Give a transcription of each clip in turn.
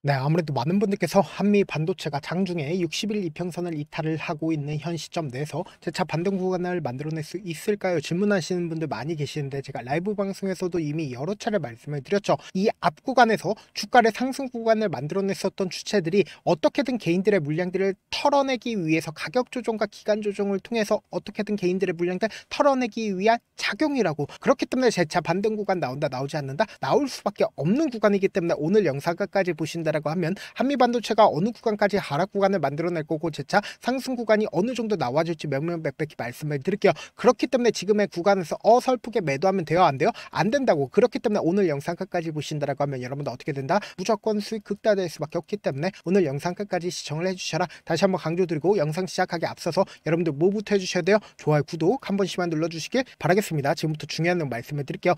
네, 아무래도 많은 분들께서 한미 반도체가 장중에 60일 이평선을 이탈을 하고 있는 현 시점 내에서 재차 반등 구간을 만들어낼 수 있을까요? 질문하시는 분들 많이 계시는데 제가 라이브 방송에서도 이미 여러 차례 말씀을 드렸죠. 이 앞 구간에서 주가를 상승 구간을 만들어냈었던 주체들이 어떻게든 개인들의 물량들을 털어내기 위해서 가격 조정과 기간 조정을 통해서 어떻게든 개인들의 물량들 털어내기 위한 작용이라고. 그렇기 때문에 재차 반등 구간 나온다 나오지 않는다 나올 수밖에 없는 구간이기 때문에 오늘 영상 끝까지 보신다라고 하면 한미 반도체가 어느 구간까지 하락 구간을 만들어낼 거고 재차 상승 구간이 어느 정도 나와줄지 명명백백히 말씀을 드릴게요. 그렇기 때문에 지금의 구간에서 어설프게 매도하면 돼요? 안 돼요? 안 된다고. 그렇기 때문에 오늘 영상 끝까지 보신다라고 하면 여러분들 어떻게 된다? 무조건 수익 극대화될 수밖에 없기 때문에 오늘 영상 끝까지 시청을 해주셔라. 다시 한번 강조드리고 영상 시작하기 앞서서 여러분들 뭐부터 해주셔야 돼요? 좋아요, 구독 한 번씩만 눌러주시길 바라겠습니다. 지금부터 중요한 내용 말씀을 드릴게요.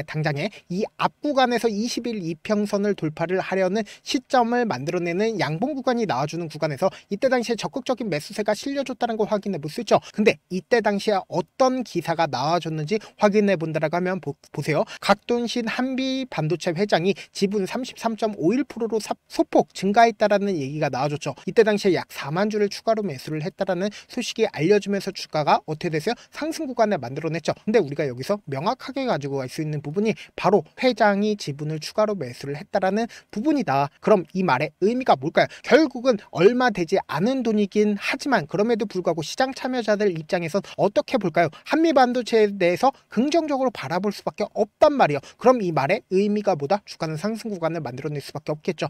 당장에 이 앞 구간에서 20일 이평선을 돌파를 하려는 시점을 만들어내는 양봉 구간이 나와주는 구간에서 이때 당시에 적극적인 매수세가 실려줬다는 걸 확인해 볼 수 있죠. 근데 이때 당시에 어떤 기사가 나와줬는지 확인해 본다라고 하면 보세요. 각돈신 한미 반도체 회장이 지분 33.51%로 소폭 증가했다라는 얘기가 나와줬죠. 이때 당시에 약 4만 주를 추가로 매수를 했다라는 소식이 알려지면서 주가가 어떻게 됐어요? 상승 구간을 만들어냈죠. 근데 우리가 여기서 명확하게 가지고 갈 수 있는 부분이 바로 회장이 지분을 추가로 매수를 했다라는 부분이다. 그럼 이 말의 의미가 뭘까요? 결국은 얼마 되지 않은 돈이긴 하지만 그럼에도 불구하고 시장 참여자들 입장에선 어떻게 볼까요? 한미 반도체에 대해서 긍정적으로 바라볼 수밖에 없단 말이에요. 그럼 이 말의 의미가 뭐다? 주가는 상승 구간을 만들어낼 수밖에 없겠죠.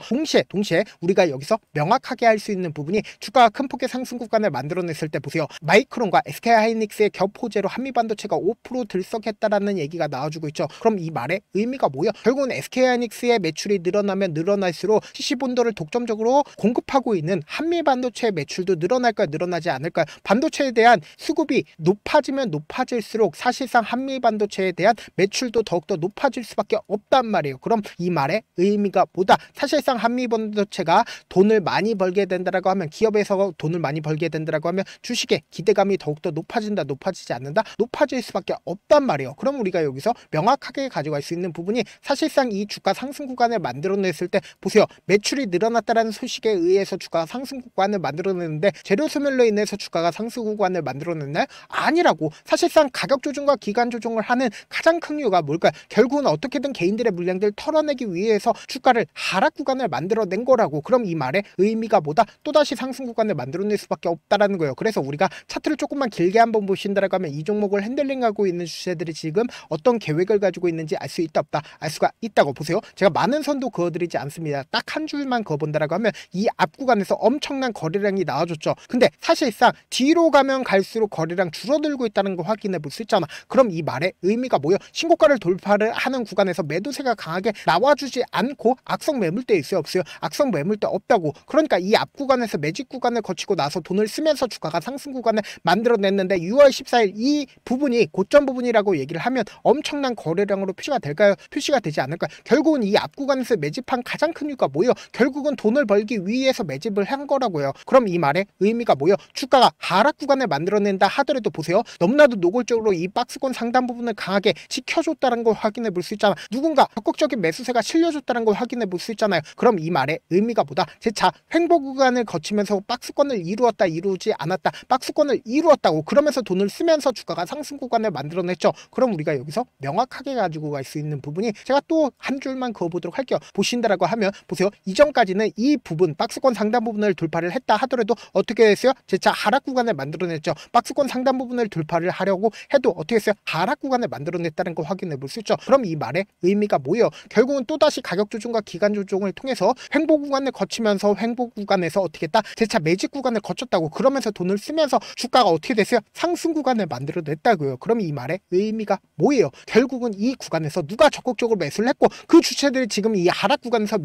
동시에 우리가 여기서 명확하게 할 수 있는 부분이 주가가 큰 폭의 상승 구간을 만들어냈을 때 보세요. 마이크론과 SK하이닉스의 겹 호재로 한미 반도체가 5% 들썩했다라는 얘기가 나와주고 있죠. 그럼 이 말의 의미가 뭐예요? 결국은 SK하이닉스의 매출이 늘어나면 늘어날수록 CC본더를 독점적으로 공급하고 있는 한미 반도체 매출도 늘어날까요? 늘어나지 않을까요? 반도체에 대한 수급이 높아지면 높아질수록 사실상 한미 반도체에 대한 매출도 더욱더 높아질 수밖에 없단 말이에요. 그럼 이 말의 의미가 뭐다? 사실상 한미 반도체가 돈을 많이 벌게 된다라고 하면 기업에서 돈을 많이 벌게 된다라고 하면 주식의 기대감이 더욱더 높아진다, 높아지지 않는다? 높아질 수밖에 없단 말이에요. 그럼 우리가 여기서 명확하게 가져갈 수 있는 부분이 사실상 이 주가 상승 구간을 만들어냈을 때 보세요. 매출이 늘어났다는 소식에 의해서 주가가 상승 구간을 만들어내는데 재료 소멸로 인해서 주가가 상승 구간을 만들어냈나요? 아니라고. 사실상 가격 조정과 기간 조정을 하는 가장 큰 이유가 뭘까요? 결국은 어떻게든 개인들의 물량들을 털어내기 위해서 주가를 하락 구간을 만들어낸 거라고. 그럼 이 말의 의미가 뭐다? 또다시 상승 구간을 만들어낼 수밖에 없다라는 거예요. 그래서 우리가 차트를 조금만 길게 한번 보신다라고 하면 이 종목을 핸들링하고 있는 주체들이 지금 어떤 계획을 가지고 있는지 알 수 있다 없다? 알 수가 있다고. 보세요. 제가 많은 선도 그어드리지 않습니다. 딱 한 줄만 그어본다라고 하면 이 앞 구간에서 엄청난 거래량이 나와줬죠. 근데 사실상 뒤로 가면 갈수록 거래량 줄어들고 있다는 거 확인해 볼 수 있잖아. 그럼 이 말의 의미가 뭐예요? 신고가를 돌파를 하는 구간에서 매도세가 강하게 나와주지 않고 악성 매물대 있어요? 없어요? 악성 매물대 없다고. 그러니까 이 앞 구간에서 매직 구간을 거치고 나서 돈을 쓰면서 주가가 상승 구간을 만들어냈는데 6월 14일 이 부분이 고점 부분이라고 얘기를 하면 엄청난 거래량으로 표시가 될까요? 표시가 되지 않을까요? 결국은 이 앞 구간에서 매집한 가장 큰 이유가 뭐예요? 결국은 돈을 벌기 위해서 매집을 한 거라고요. 그럼 이 말의 의미가 뭐예요? 주가가 하락 구간을 만들어낸다 하더라도 보세요. 너무나도 노골적으로 이 박스권 상단 부분을 강하게 지켜줬다는 걸 확인해 볼 수 있잖아. 누군가 적극적인 매수세가 실려줬다는 걸 확인해 볼 수 있잖아요. 그럼 이 말의 의미가 뭐다? 재차 횡보 구간을 거치면서 박스권을 이루었다 이루지 않았다. 박스권을 이루었다고. 그러면서 돈을 쓰면서 주가가 상승 구간을 만들어냈죠. 그럼 우리가 여기서 명확하게 가지고 갈 수 있는 부분이 제가 또 한 줄만 그어보도록 할게요. 보신다라고 하면 보세요. 이전까지는 이 부분 박스권 상단 부분을 돌파를 했다 하더라도 어떻게 했어요? 재차 하락 구간을 만들어냈죠. 박스권 상단 부분을 돌파를 하려고 해도 어떻게 했어요? 하락 구간을 만들어냈다는 걸 확인해 볼 수 있죠. 그럼 이 말의 의미가 뭐예요? 결국은 또다시 가격 조정과 기간 조정을 통해서 횡보 구간을 거치면서 횡보 구간에서 어떻게 했다? 재차 매직 구간을 거쳤다고. 그러면서 돈을 쓰면서 주가가 어떻게 됐어요? 상승 구간을 만들어냈다고요. 그럼 이 말의 의미가 뭐예요? 결국은 이 구간에서 누가 적극적으로 매수를 했고 그 주체들이 지금 이 하락 구간에서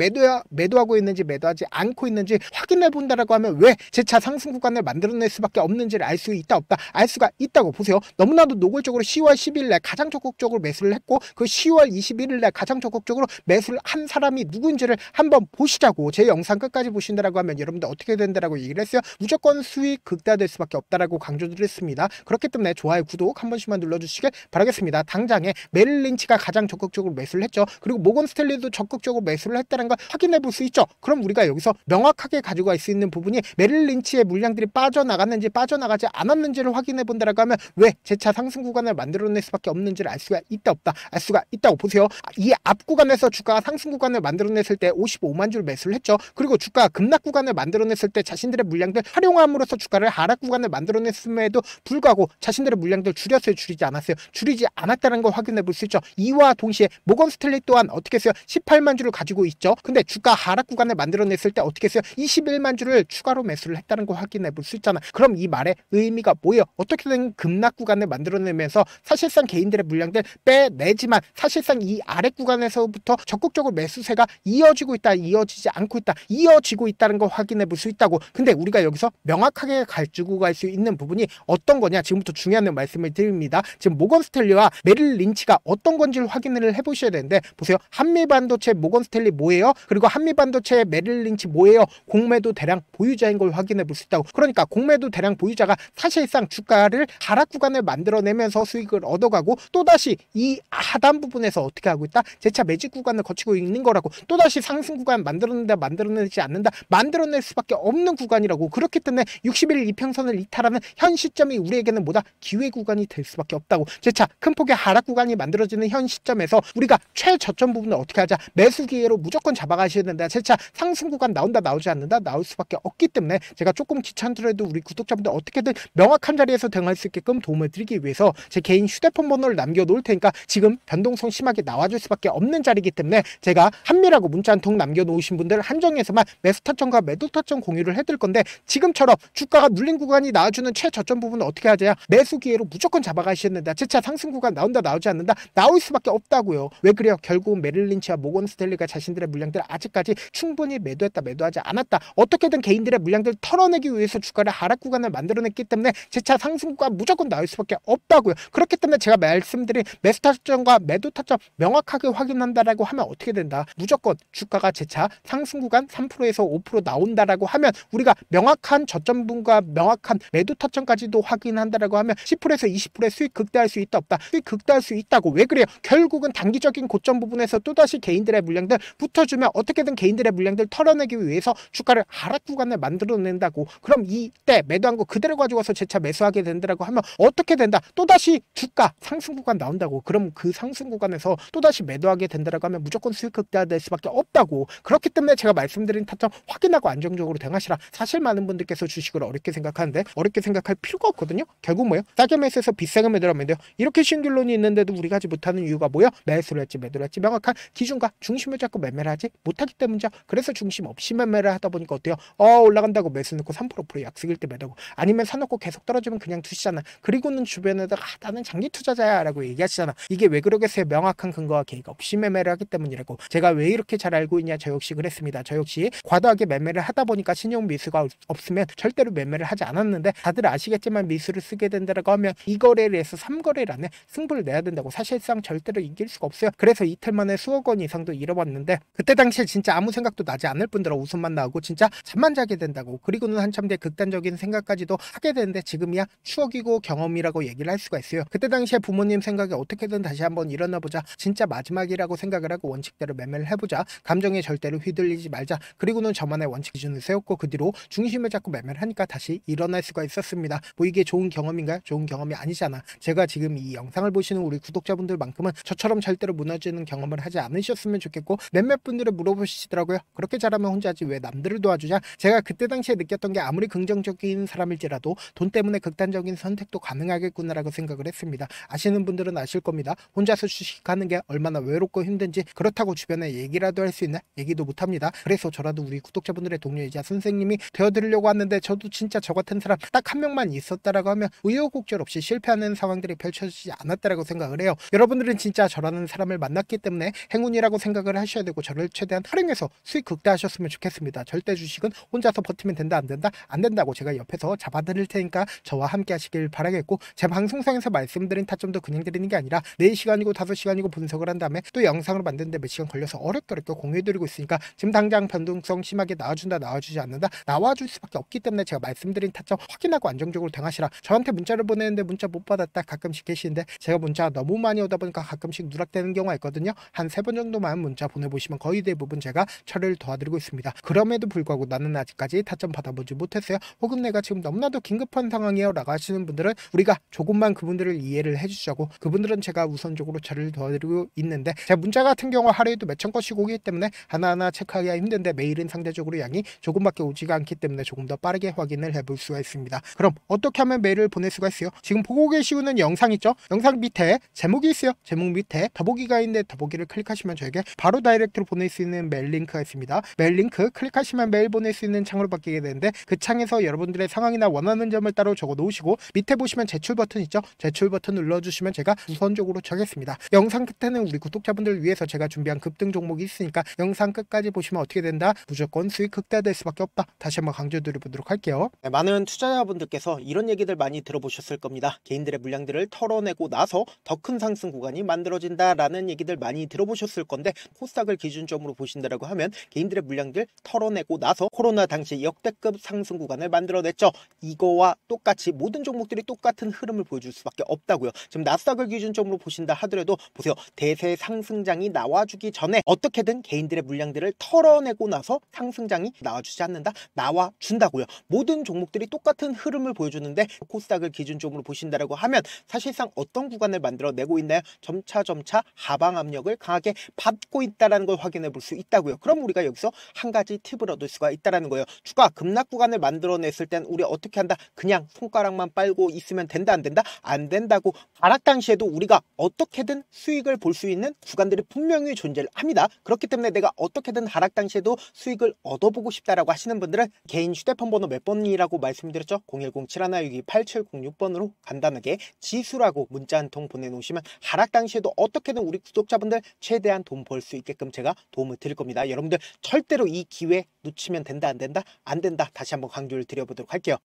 매도하고 있는지 매도하지 않고 있는지 확인해 본다라고 하면 왜 재차 상승 구간을 만들어낼 수밖에 없는지를 알 수 있다 없다? 알 수가 있다고. 보세요. 너무나도 노골적으로 10월 10일 날 가장 적극적으로 매수를 했고 그 10월 21일 날 가장 적극적으로 매수를 한 사람이 누구인지를 한번 보시자고. 제 영상 끝까지 보신다라고 하면 여러분들 어떻게 된다라고 얘기를 했어요? 무조건 수익 극대화될 수밖에 없다라고 강조드렸습니다. 그렇기 때문에 좋아요, 구독 한 번씩만 눌러주시길 바라겠습니다. 당장에 메릴 린치가 가장 적극적으로 매수를 했죠. 그리고 모건 스탠리도 적극적으로 매수를 했다는 걸 확인해 볼 수 있죠. 그럼 우리가 여기서 명확하게 가지고 갈 수 있는 부분이 메릴 린치의 물량들이 빠져나갔는지 빠져나가지 않았는지를 확인해 본다라고 하면 왜 재차 상승 구간을 만들어낼 수밖에 없는지를 알 수가 있다 없다? 알 수가 있다고 보세요. 이 앞 구간에서 주가가 상승 구간을 만들어냈을 때 55만 주를 매수를 했죠. 그리고 주가가 급락 구간을 만들어냈을 때 자신들의 물량들 활용함으로써 주가를 하락 구간을 만들어냈음에도 불구하고 자신들의 물량들 줄였어요? 줄이지 않았어요? 줄이지 않았다는 걸 확인해 볼 수 있죠. 이와 동시에 모건 스탠리 또한 어떻게 했어요? 18만 주를 가지고 있죠. 근데 주가 하락 구간을 만들어냈을 때 어떻게 했어요? 21만 주를 추가로 매수를 했다는 걸 확인해 볼 수 있잖아. 그럼 이 말의 의미가 뭐예요? 어떻게든 급락 구간을 만들어내면서 사실상 개인들의 물량들 빼내지만 사실상 이 아래 구간에서부터 적극적으로 매수세가 이어지고 있다, 이어지지 않고 있다, 이어지고 있다는 걸 확인해 볼 수 있다고. 근데 우리가 여기서 명확하게 가지고 갈 수 있는 부분이 어떤 거냐? 지금부터 중요한 말씀을 드립니다. 지금 모건 스탠리와 메릴 린치가 어떤 건지를 확인을 해보셔야 되는데 보세요. 한미반도체 모건 스탠리 뭐예요? 그리고 한미반도체 메릴 린치 뭐예요? 공매도 대량 보유자인 걸 확인해 볼 수 있다고. 그러니까 공매도 대량 보유자가 사실상 주가를 하락 구간을 만들어내면서 수익을 얻어가고 또다시 이 하단 부분에서 어떻게 하고 있다? 재차 매직 구간을 거치고 있는 거라고. 또다시 상승 구간 만들어낸다, 만들어내지 않는다, 만들어낼 수밖에 없는 구간이라고. 그렇기 때문에 60일 이평선을 이탈하는 현 시점이 우리에게는 뭐다? 기회 구간이 될 수밖에 없다고. 재차 큰 폭의 하락 구간이 만들어지는 현 시점에서 우리가 최저점 부분을 어떻게 하자? 매수 기회로 무조건 잡아가셔야 된다. 재차 상승 구간 나온다, 나오지 않는다, 나올 수밖에 없기 때문에 제가 조금 귀찮더라도 우리 구독자분들 어떻게든 명확한 자리에서 대응할 수 있게끔 도움을 드리기 위해서 제 개인 휴대폰 번호를 남겨놓을 테니까 지금 변동성 심하게 나와줄 수밖에 없는 자리이기 때문에 제가 한미라고 문자 한 통 남겨놓으신 분들 한정해서만 매수 타점과 매도 타점 공유를 해드릴 건데 지금처럼 주가가 눌린 구간이 나와주는 최저점 부분은 어떻게 하자? 매수 기회로 무조건 잡아가셔야 된다. 재차 상승 구간 나온다, 나오지 않는다, 나올 수밖에 없다고요. 왜 그래요? 결국은 메릴 린치와 모건 스탠리가 자신들의 물량들 아직까지 충분히 매도했다, 매도하지 않았다. 어떻게든 개인들의 물량들 털어내기 위해서 주가를 하락 구간을 만들어냈기 때문에 재차 상승 구간 무조건 나올 수밖에 없다고요. 그렇기 때문에 제가 말씀드린 매수 타점과 매도 타점 명확하게 확인한다라고 하면 어떻게 된다? 무조건 주가가 재차 상승 구간 3%에서 5% 나온다라고 하면 우리가 명확한 저점분과 명확한 매도 타점까지도 확인한다라고 하면 10%에서 20%의 수익 극대화할 수 있다, 없다? 수익 극대화할 수 있다고. 왜 그래요? 결국은 단기적인 고점 부분에서 또다시 개인들의 물량들 붙어주면 어떻게든 개인들의 물량들 털어내기 위해서 주가를 하락 구간을 만들어낸다고. 그럼 이때 매도한 거 그대로 가지고 와서 재차 매수하게 된다라고 하면 어떻게 된다? 또다시 주가 상승 구간 나온다고. 그럼 그 상승 구간에서 또다시 매도하게 된다라고 하면 무조건 수익 극대화될 수밖에 없다고. 그렇기 때문에 제가 말씀드린 타점 확인하고 안정적으로 대응하시라. 사실 많은 분들께서 주식을 어렵게 생각하는데 어렵게 생각할 필요가 없거든요. 결국 뭐예요? 싸게 매수해서 비싸게 매도하면 돼요. 이렇게 쉬운 결론이 있는데도 우리가 하지 못하는 이유가 뭐예요? 매수를 했지 매도를 했지 명확한 기준과 중심을 잡고 매매를 하지 못하기 때문이죠. 그래서 중심 없이 매매를 하다 보니까 어때요? 올라간다고 매수 넣고 3% 약속일 때 매도하고 아니면 사놓고 계속 떨어지면 그냥 두시잖아. 그리고는 주변에다가 나는 장기 투자자야 라고 얘기하시잖아. 이게 왜 그러겠어요? 명확한 근거와 계획 없이 매매를 하기 때문이라고. 제가 왜 이렇게 잘 알고 있냐? 저 역시 그랬습니다. 저 역시 과도하게 매매를 하다 보니까 신용 미수가 없으면 절대로 매매를 하지 않았는데 다들 아시겠지만 미수를 쓰게 된다고 하면 2거래를 해서 3거래를 안에 승부를 내야 된다고. 사실상 절대로 이길 수가 없어요. 그래서 이틀 만에 수억 원 이상도 잃어봤는데 그때 당시에 진짜 아무 생각도 나지 않을 뿐더러 웃음만 나오고 진짜 잠만 자게 된다고. 그리고는 한참 뒤에 극단적인 생각까지도 하게 되는데 지금이야 추억이고 경험이라고 얘기를 할 수가 있어요. 그때 당시에 부모님 생각에 어떻게든 다시 한번 일어나보자. 진짜 마지막이라고 생각을 하고 원칙대로 매매를 해보자. 감정에 절대로 휘둘리지 말자. 그리고는 저만의 원칙 기준을 세웠고 그 뒤로 중심을 잡고 매매를 하니까 다시 일어날 수가 있었습니다. 뭐 이게 좋은 경험인가요? 좋은 경험이 아니잖아. 제가 지금 이 영상을 보시는 우리 구독자분들만큼은 저처럼 절대로 무너지는 경험을 하지 않으셨으면 좋겠고 몇몇 분들은 물어보시더라고요. 그렇게 잘하면 혼자 하지 왜 남들을 도와주냐? 제가 그때 당시에 느꼈던 게 아무리 긍정적인 사람일지라도 돈 때문에 극단적인 선택도 가능하겠구나라고 생각을 했습니다. 아시는 분들은 아실 겁니다. 혼자서 주식하는 게 얼마나 외롭고 힘든지. 그렇다고 주변에 얘기라도 할 수 있나? 얘기도 못합니다. 그래서 저라도 우리 구독자분들의 동료이자 선생님이 되어드리려고 하는데 저도 진짜 저 같은 사람 딱 한 명만 있었다라고 하면 우여곡절 없이 실패하는 상황들이 펼쳐지지 않았다라고 생각을 해요. 여러분들은 진짜 저라는 사람을 만났기 때문에 행운이라고 생각을 하셔야 되고 저를 최대한 활용해서 수익 극대화하셨으면 좋겠습니다. 절대 주식은 혼자서 버티면 된다, 안 된다? 안 된다고 제가 옆에서 잡아드릴 테니까 저와 함께 하시길 바라겠고 제 방송상에서 말씀드린 타점도 그냥 드리는 게 아니라 4시간이고 5시간이고 분석을 한 다음에 또 영상으로 만드는데 몇 시간 걸려서 어렵게 공유해드리고 있으니까 지금 당장 변동성 심하게 나와준다, 나와주지 않는다, 나와줄 수밖에 없기 때문에 제가 말씀드린 타점 확인하고 안정적으로 대응하시라. 저한테 문자를 보내는데 문자 못 받았다 가끔씩 계시는데 제가 문자가 너무 많이 오다 보니까 가끔씩 누락되는 경우가 있거든요. 한 3번 정도만 문자 보내보시면 거의 대부분 대부분 제가 처리를 도와드리고 있습니다. 그럼에도 불구하고 나는 아직까지 타점 받아보지 못했어요. 혹은 내가 지금 너무나도 긴급한 상황이에요 라고 하시는 분들은 우리가 조금만 그분들을 이해를 해주자고, 그분들은 제가 우선적으로 처리를 도와드리고 있는데, 제 문자 같은 경우 하루에도 몇천 건씩 오기 때문에 하나하나 체크하기가 힘든데 매일은 상대적으로 양이 조금밖에 오지가 않기 때문에 조금 더 빠르게 확인을 해볼 수가 있습니다. 그럼 어떻게 하면 메일을 보낼 수가 있어요? 지금 보고 계시고 있는 영상 있죠? 영상 밑에 제목이 있어요. 제목 밑에 더보기가 있는데 더보기를 클릭하시면 저에게 바로 다이렉트로 보낼 수 있는 메일 링크가 있습니다. 메일 링크 클릭하시면 메일 보낼 수 있는 창으로 바뀌게 되는데, 그 창에서 여러분들의 상황이나 원하는 점을 따로 적어 놓으시고 밑에 보시면 제출 버튼 있죠? 제출 버튼 눌러주시면 제가 우선적으로 적겠습니다. 영상 끝에는 우리 구독자분들을 위해서 제가 준비한 급등 종목이 있으니까 영상 끝까지 보시면 어떻게 된다? 무조건 수익 극대화될 수밖에 없다. 다시 한번 강조드려보도록 할게요. 네, 많은 투자자분들께서 이런 얘기들 많이 들어보셨을 겁니다. 개인들의 물량들을 털어내고 나서 더 큰 상승 구간이 만들어진다라는 얘기들 많이 들어보셨을 건데, 코스닥을 기준점으로 보신다라고 하면 개인들의 물량들 털어내고 나서 코로나 당시 역대급 상승 구간을 만들어냈죠. 이거와 똑같이 모든 종목들이 똑같은 흐름을 보여줄 수밖에 없다고요. 지금 나스닥을 기준점으로 보신다 하더라도 보세요. 대세 상승장이 나와주기 전에 어떻게든 개인들의 물량들을 털어내고 나서 상승장이 나와주지 않는다? 나와준다고요. 모든 종목들이 똑같은 흐름을 보여주는데, 코스닥을 기준점으로 보신다라고 하면 사실상 어떤 구간을 만들어내고 있나요? 점차 하방 압력을 강하게 받고 있다는 걸 확인해 볼 수 있다고요. 그럼 우리가 여기서 한 가지 팁을 얻을 수가 있다는 거예요. 주가 급락 구간을 만들어냈을 땐 우리 어떻게 한다? 그냥 손가락만 빨고 있으면 된다, 안 된다? 안 된다고. 하락 당시에도 우리가 어떻게든 수익을 볼 수 있는 구간들이 분명히 존재를 합니다. 그렇기 때문에 내가 어떻게든 하락 당시에도 수익을 얻어보고 싶다라고 하시는 분들은 개인 휴대폰 번호 몇 번이라고 말씀드렸죠? 010-7162-8706번으로 간단하게 지수라고 문자 한 통 보내놓으시면 하락 당시에도 어떻게든 우리 구독자분들 최대한 돈 벌 수 있게끔 제가 도움을 드릴 겁니다. 여러분들 절대로 이 기회 놓치면 된다, 안 된다? 안 된다. 다시 한번 강조를 드려보도록 할게요.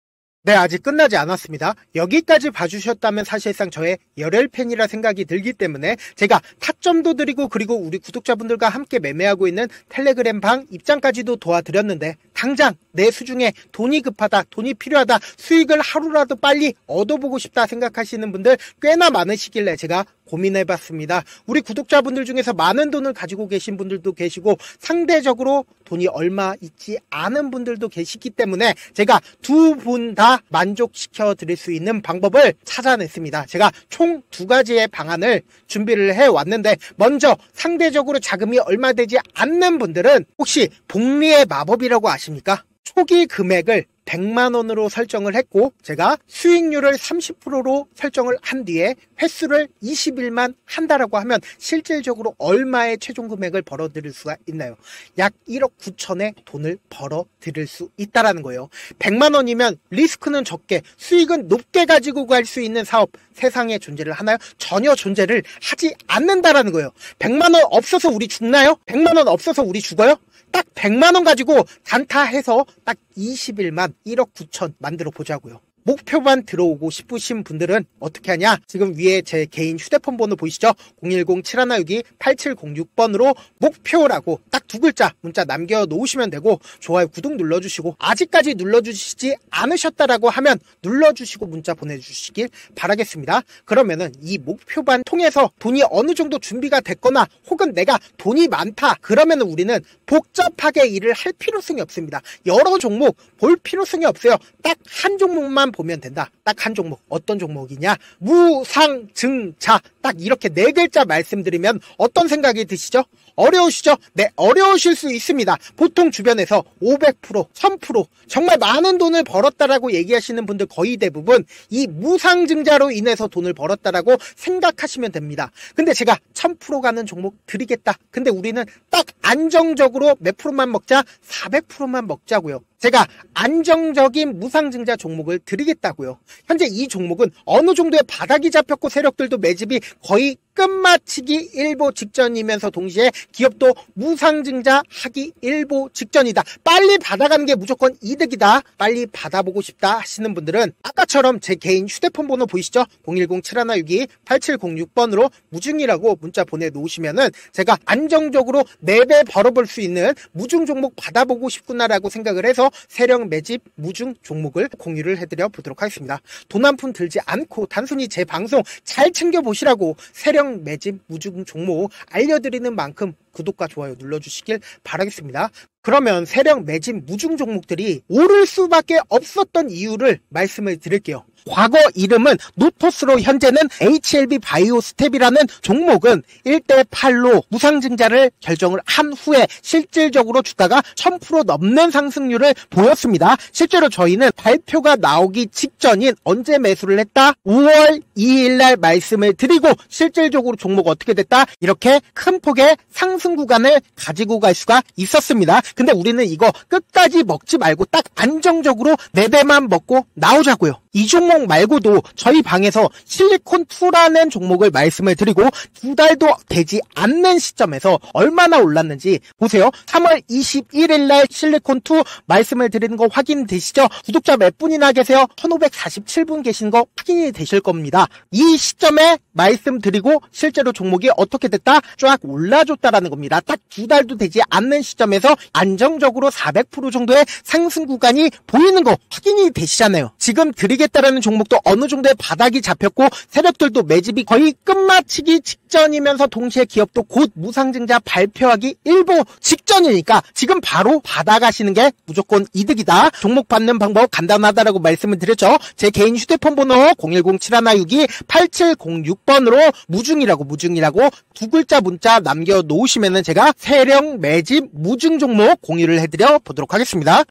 네, 아직 끝나지 않았습니다. 여기까지 봐주셨다면 사실상 저의 열혈 팬이라 생각이 들기 때문에 제가 타점도 드리고, 그리고 우리 구독자분들과 함께 매매하고 있는 텔레그램 방 입장까지도 도와드렸는데, 당장 내 수중에 돈이 급하다, 돈이 필요하다, 수익을 하루라도 빨리 얻어보고 싶다 생각하시는 분들 꽤나 많으시길래 제가 고민해봤습니다. 우리 구독자분들 중에서 많은 돈을 가지고 계신 분들도 계시고 상대적으로 돈이 얼마 있지 않은 분들도 계시기 때문에 제가 두 분 다 만족시켜 드릴 수 있는 방법을 찾아냈습니다. 제가 총 두 가지의 방안을 준비를 해왔는데, 먼저 상대적으로 자금이 얼마 되지 않는 분들은 혹시 복리의 마법이라고 아십니까? 초기 금액을 100만원으로 설정을 했고, 제가 수익률을 30%로 설정을 한 뒤에 횟수를 20일만 한다라고 하면 실질적으로 얼마의 최종 금액을 벌어들일 수가 있나요? 약 1억 9천의 돈을 벌어들일 수 있다라는 거예요. 100만원이면 리스크는 적게 수익은 높게 가지고 갈 수 있는 사업, 세상에 존재를 하나요? 전혀 존재를 하지 않는다라는 거예요. 100만원 없어서 우리 죽나요? 100만원 없어서 우리 죽어요? 딱 100만원 가지고 단타해서 딱 20일만 1억 9천 만들어 보자고요. 목표만 들어오고 싶으신 분들은 어떻게 하냐? 지금 위에 제 개인 휴대폰 번호 보이시죠? 010-7162-8706번으로 목표라고 딱 두 글자 문자 남겨놓으시면 되고, 좋아요, 구독 눌러주시고, 아직까지 눌러주시지 않으셨다라고 하면 눌러주시고 문자 보내주시길 바라겠습니다. 그러면은 이 목표반 통해서 돈이 어느 정도 준비가 됐거나, 혹은 내가 돈이 많다 그러면은 우리는 복잡하게 일을 할 필요성이 없습니다. 여러 종목 볼 필요성이 없어요. 딱 한 종목만 보면 된다. 딱 한 종목. 어떤 종목이냐? 무상증자. 딱 이렇게 네 글자 말씀드리면 어떤 생각이 드시죠? 어려우시죠? 네, 어려우실 수 있습니다. 보통 주변에서 500%, 1000% 정말 많은 돈을 벌었다라고 얘기하시는 분들 거의 대부분 이 무상증자로 인해서 돈을 벌었다라고 생각하시면 됩니다. 근데 제가 1000% 가는 종목 드리겠다. 근데 우리는 딱 안정적으로 몇 프로만 먹자? 400%만 먹자고요. 제가 안정적인 무상증자 종목을 드리겠다고요. 현재 이 종목은 어느 정도의 바닥이 잡혔고 세력들도 매집이 거의 끝마치기 일보 직전이면서 동시에 기업도 무상증자 하기 일보 직전이다. 빨리 받아가는 게 무조건 이득이다. 빨리 받아보고 싶다 하시는 분들은 아까처럼 제 개인 휴대폰 번호 보이시죠? 010-7162-8706번으로 무중이라고 문자 보내놓으시면은 제가 안정적으로 4배 벌어볼 수 있는 무중 종목 받아보고 싶구나라고 생각을 해서 세력 매집 무중 종목을 공유를 해드려 보도록 하겠습니다. 돈 한 푼 들지 않고 단순히 제 방송 잘 챙겨보시라고 세력 매집 무중 종목 알려드리는 만큼 구독과 좋아요 눌러주시길 바라겠습니다. 그러면 세력 매집 무중 종목들이 오를 수밖에 없었던 이유를 말씀을 드릴게요. 과거 이름은 노토스로 현재는 HLB 바이오스텝이라는 종목은 1대8로 무상증자를 결정을 한 후에 실질적으로 주가가 1000% 넘는 상승률을 보였습니다. 실제로 저희는 발표가 나오기 직전인 언제 매수를 했다? 5월 2일 날 말씀을 드리고 실질적으로 종목 어떻게 됐다? 이렇게 큰 폭의 상승 구간을 가지고 갈 수가 있었습니다. 근데 우리는 이거 끝까지 먹지 말고 딱 안정적으로 4배만 먹고 나오자고요. 이 종목 말고도 저희 방에서 실리콘2라는 종목을 말씀을 드리고 2달도 되지 않는 시점에서 얼마나 올랐는지 보세요. 3월 21일 날 실리콘2 말씀을 드리는 거 확인되시죠? 구독자 몇 분이나 계세요? 1547분 계신 거 확인이 되실 겁니다. 이 시점에 말씀드리고 실제로 종목이 어떻게 됐다? 쫙 올라줬다라는 겁니다. 딱 2달도 되지 않는 시점에서 안정적으로 400% 정도의 상승 구간이 보이는 거 확인이 되시잖아요. 지금 드리겠다라는 종목도 어느 정도의 바닥이 잡혔고 세력들도 매집이 거의 끝마치기 직전이면서 동시에 기업도 곧 무상증자 발표하기 일보 직전이니까 지금 바로 받아가시는 게 무조건 이득이다. 종목 받는 방법 간단하다라고 말씀을 드렸죠. 제 개인 휴대폰 번호 010-7162-8706번으로 무중이라고 두 글자 문자 남겨놓으시면은 제가 세력 매집 무중 종목 공유를 해드려 보도록 하겠습니다.